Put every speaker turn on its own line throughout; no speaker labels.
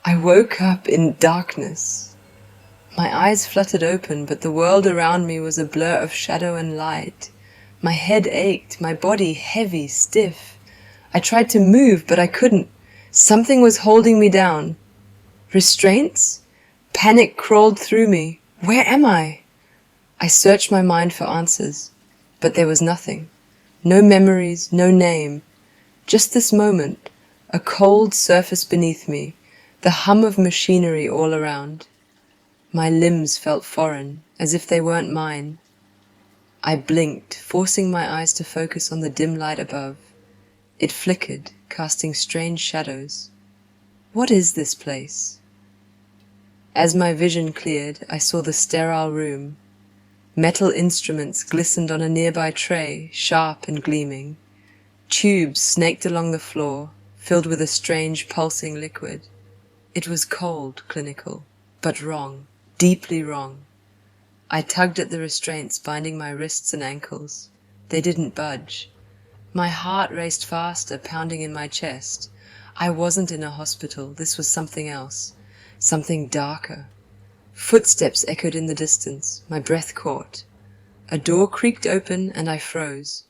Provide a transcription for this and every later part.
I woke up in darkness. My eyes fluttered open, but the world around me was a blur of shadow and light. My head ached, my body heavy, stiff. I tried to move, but I couldn't. Something was holding me down. Restraints? Panic crawled through me. Where am I? I searched my mind for answers, but there was nothing. No memories, no name. Just this moment, a cold surface beneath me, the hum of machinery all around. My limbs felt foreign, as if they weren't mine. I blinked, forcing my eyes to focus on the dim light above. It flickered, casting strange shadows. What is this place? As my vision cleared, I saw the sterile room. Metal instruments glistened on a nearby tray, sharp and gleaming. Tubes snaked along the floor, filled with a strange pulsing liquid. It was cold, clinical, but wrong, deeply wrong. I tugged at the restraints binding my wrists and ankles. They didn't budge. My heart raced faster, pounding in my chest. I wasn't in a hospital. This was something else, something darker. Footsteps echoed in the distance. My breath caught. A door creaked open and I froze.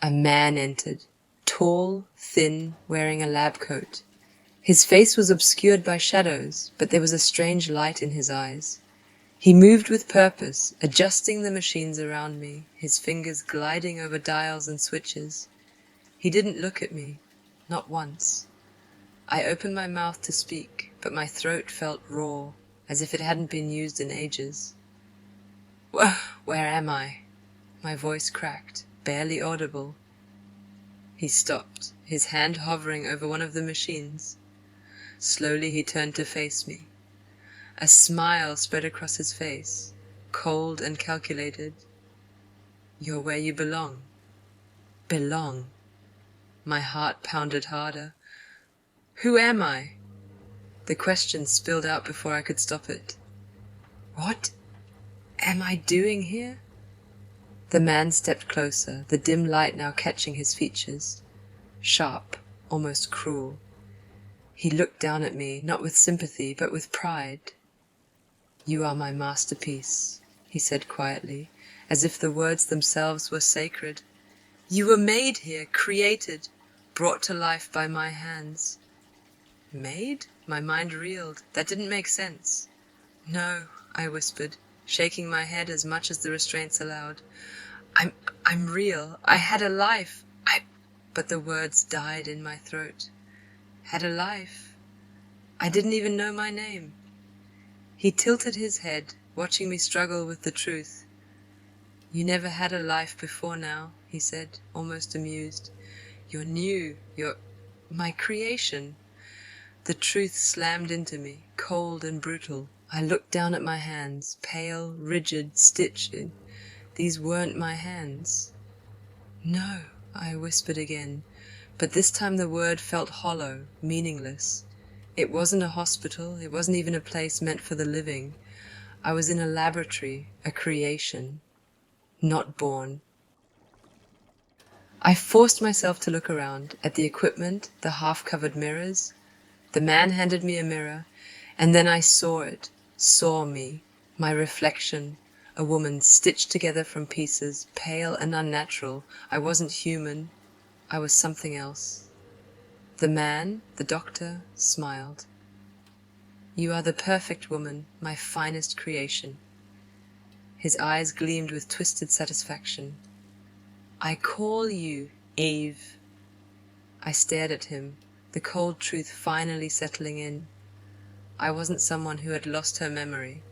A man entered, tall, thin, wearing a lab coat. His face was obscured by shadows, but there was a strange light in his eyes. He moved with purpose, adjusting the machines around me, his fingers gliding over dials and switches. He didn't look at me, not once. I opened my mouth to speak, but my throat felt raw, as if it hadn't been used in ages. Where am I? My voice cracked, barely audible. He stopped, his hand hovering over one of the machines. Slowly he turned to face me. A smile spread across his face, cold and calculated. You're where you belong. Belong. My heart pounded harder. Who am I? The question spilled out before I could stop it. What am I doing here? The man stepped closer, the dim light now catching his features. Sharp, almost cruel. He looked down at me, not with sympathy, but with pride. You are my masterpiece, he said quietly, as if the words themselves were sacred. You were made here, created, brought to life by my hands. Made? My mind reeled. That didn't make sense. No, I whispered, shaking my head as much as the restraints allowed. I'm real. I had a life. But the words died in my throat. Had a life? I didn't even know my name. He tilted his head, watching me struggle with the truth. You never had a life before now, he said, almost amused. You're new. You're my creation. The truth slammed into me, cold and brutal. I looked down at my hands, pale, rigid, stitched. These weren't my hands. No, I whispered again, but this time the word felt hollow, meaningless. It wasn't a hospital, it wasn't even a place meant for the living. I was in a laboratory, a creation, not born. I forced myself to look around, at the equipment, the half-covered mirrors. The man handed me a mirror, and then I saw it, saw me, my reflection, a woman stitched together from pieces, pale and unnatural. I wasn't human, I was something else. The man, the doctor, smiled. You are the perfect woman, my finest creation. His eyes gleamed with twisted satisfaction. I call you Eve. I stared at him, the cold truth finally settling in. I wasn't someone who had lost her memory.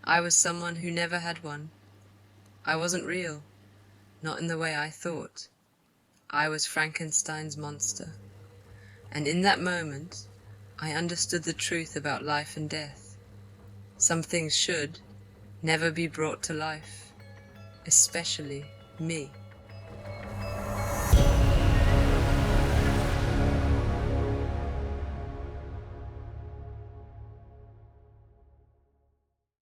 I was someone who never had one. I wasn't real, not in the way I thought. I was Frankenstein's monster. And in that moment, I understood the truth about life and death. Some things should never be brought to life, especially me.